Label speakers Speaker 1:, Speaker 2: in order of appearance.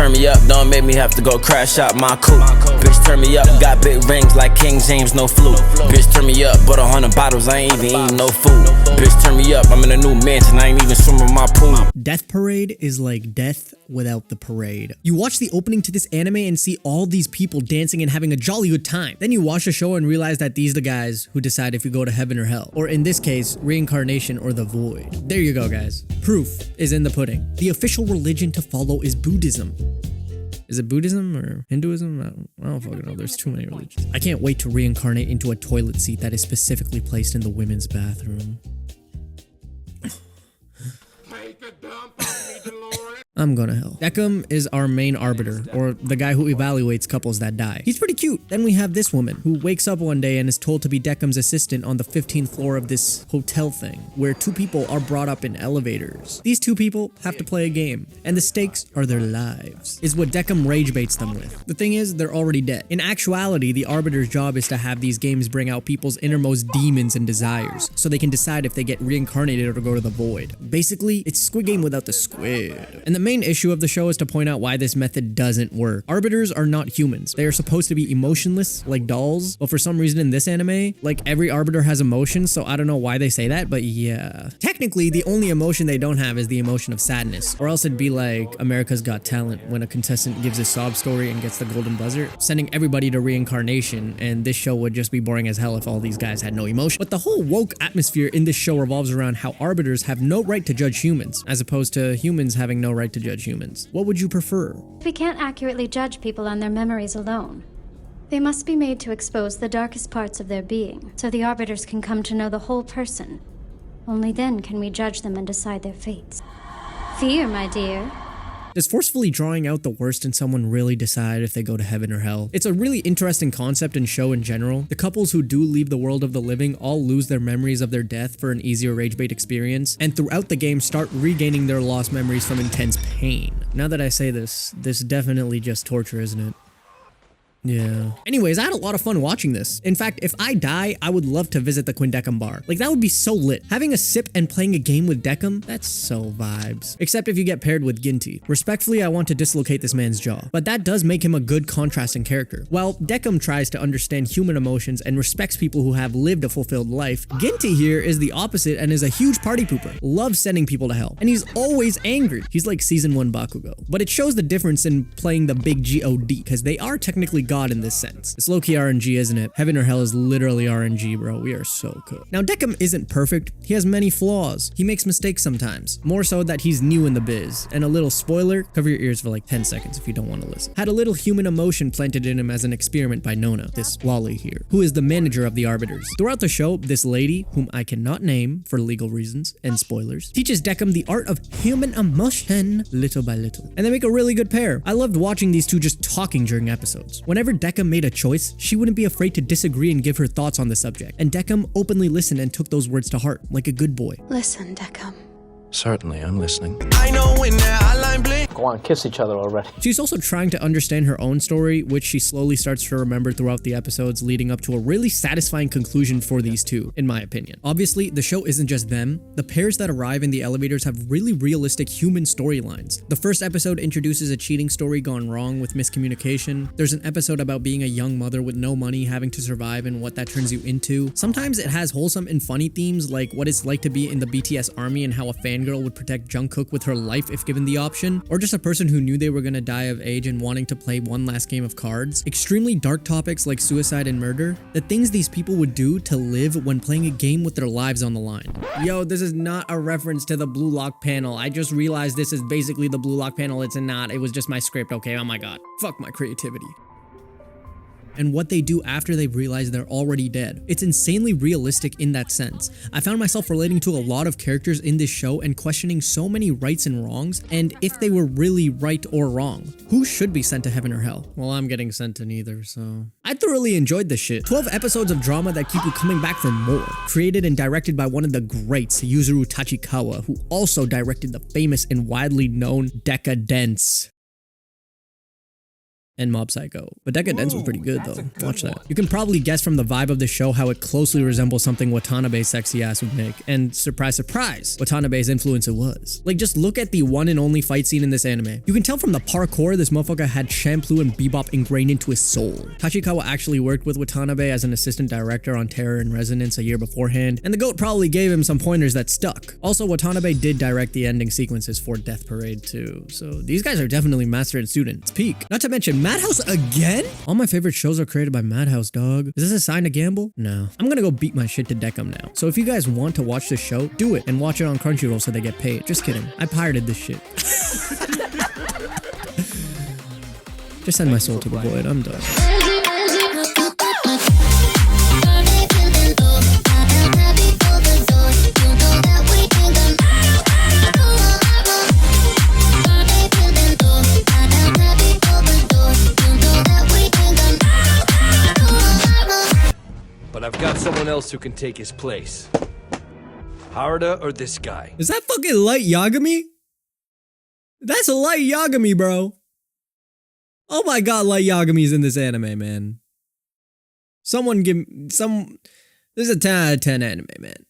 Speaker 1: turn me up, don't make me have to go crash out my coupe. Bitch, turn me up, got big rings like King James, no fluke. Bitch, turn me up, but 100 bottles, I ain't even eating no food. Bitch, turn me up, I'm in a new mansion, I ain't even swimming my pool.
Speaker 2: Death Parade is like death without the parade. You watch the opening to this anime and see all these people dancing and having a jolly good time. Then you watch the show and realize that these are the guys who decide if you go to heaven or hell. Or in this case, reincarnation or the void. There you go, guys. Proof is in the pudding. The official religion to follow is Buddhism. Is it Buddhism or Hinduism? I don't fucking know. There's too many religions. I can't wait to reincarnate into a toilet seat that is specifically placed in the women's bathroom. I'm going to hell. Decim is our main arbiter, or the guy who evaluates couples that die. He's pretty cute. Then we have this woman who wakes up one day and is told to be Decim's assistant on the 15th floor of this hotel thing, where two people are brought up in elevators. These two people have to play a game, and the stakes are their lives, is what Decim rage baits them with. The thing is, they're already dead. In actuality, the arbiter's job is to have these games bring out people's innermost demons and desires, so they can decide if they get reincarnated or go to the void. Basically, it's Squid Game without the squid. And the main issue of the show is to point out why this method doesn't work. Arbiters are not humans. They are supposed to be emotionless, like dolls, but for some reason in this anime, like every arbiter has emotions, so I don't know why they say that, but yeah. Technically, the only emotion they don't have is the emotion of sadness, or else it'd be like America's Got Talent when a contestant gives a sob story and gets the golden buzzer, sending everybody to reincarnation, and this show would just be boring as hell if all these guys had no emotion. But the whole woke atmosphere in this show revolves around how arbiters have no right to judge humans, as opposed to humans having no right to judge humans. What would you prefer?
Speaker 3: We can't accurately judge people on their memories alone. They must be made to expose the darkest parts of their being, so the arbiters can come to know the whole person. Only then can we judge them and decide their fates. Fear, my dear.
Speaker 2: Does forcefully drawing out the worst in someone really decide if they go to heaven or hell? It's a really interesting concept and show in general. The couples who do leave the world of the living all lose their memories of their death for an easier rage bait experience, and throughout the game start regaining their lost memories from intense pain. Now that I say this definitely just torture, isn't it? Yeah. Anyways, I had a lot of fun watching this. In fact, if I die, I would love to visit the Quindecim bar. Like, that would be so lit. Having a sip and playing a game with Decim, that's so vibes. Except if you get paired with Ginty. Respectfully, I want to dislocate this man's jaw. But that does make him a good contrasting character. While Decim tries to understand human emotions and respects people who have lived a fulfilled life, Ginty here is the opposite and is a huge party pooper. Loves sending people to hell. And he's always angry. He's like season 1 Bakugo. But it shows the difference in playing the big God, because they are technically God in this sense. It's low-key RNG, isn't it? Heaven or hell is literally RNG, bro. We are so cool. Now, Decim isn't perfect. He has many flaws. He makes mistakes sometimes. More so that he's new in the biz. And a little spoiler, cover your ears for like 10 seconds if you don't want to listen. Had a little human emotion planted in him as an experiment by Nona, this lolly here, who is the manager of the arbiters. Throughout the show, this lady, whom I cannot name for legal reasons and spoilers, teaches Decim the art of human emotion little by little. And they make a really good pair. I loved watching these two just talking during episodes. Whenever Decim made a choice, she wouldn't be afraid to disagree and give her thoughts on the subject. And Decim openly listened and took those words to heart, like a good boy.
Speaker 3: Listen, Decim.
Speaker 4: Certainly, I'm listening.
Speaker 1: I know when that hotline blink.
Speaker 5: Go on, kiss each other already.
Speaker 2: She's also trying to understand her own story, which she slowly starts to remember throughout the episodes, leading up to a really satisfying conclusion for these two, in my opinion. Obviously, the show isn't just them. The pairs that arrive in the elevators have really realistic human storylines. The first episode introduces a cheating story gone wrong with miscommunication. There's an episode about being a young mother with no money, having to survive, and what that turns you into. Sometimes it has wholesome and funny themes, like what it's like to be in the BTS army and how a fangirl would protect Jungkook with her life if given the option, or just a person who knew they were gonna die of age and wanting to play one last game of cards. Extremely dark topics like suicide and murder, the things these people would do to live when playing a game with their lives on the line. Yo, this is not a reference to the Blue Lock panel. I just realized this is basically the Blue Lock panel. It's not. It was just my script, okay? Oh my god. Fuck my creativity. And what they do after they've realized they're already dead. It's insanely realistic in that sense. I found myself relating to a lot of characters in this show and questioning so many rights and wrongs, and if they were really right or wrong. Who should be sent to heaven or hell? Well, I'm getting sent to neither, so... I thoroughly enjoyed this shit. 12 episodes of drama that keep you coming back for more. Created and directed by one of the greats, Yuzuru Tachikawa, who also directed the famous and widely known Decadence. and Mob Psycho. But Decadence was pretty good though. Watch that. You can probably guess from the vibe of the show how it closely resembles something Watanabe's sexy ass would make. And surprise, surprise, Watanabe's influence it was. Like, just look at the one and only fight scene in this anime. You can tell from the parkour this motherfucker had Champloo and Bebop ingrained into his soul. Tachikawa actually worked with Watanabe as an assistant director on Terror and Resonance a year beforehand, and the GOAT probably gave him some pointers that stuck. Also, Watanabe did direct the ending sequences for Death Parade too, so these guys are definitely master and student. It's peak. Not to mention, Madhouse again? All my favorite shows are created by Madhouse, dog. Is this a sign to gamble? No. I'm gonna go beat my shit to Deckham now. So if you guys want to watch this show, do it and watch it on Crunchyroll so they get paid. Just kidding. I pirated this shit. Just send my soul to the void. I'm done.
Speaker 5: But I've got someone else who can take his place. Harada or this guy?
Speaker 2: Is that fucking Light Yagami? That's a Light Yagami, bro. Oh my god, Light Yagami's in this anime, man. Someone give some... This is a 10 out of 10 anime, man.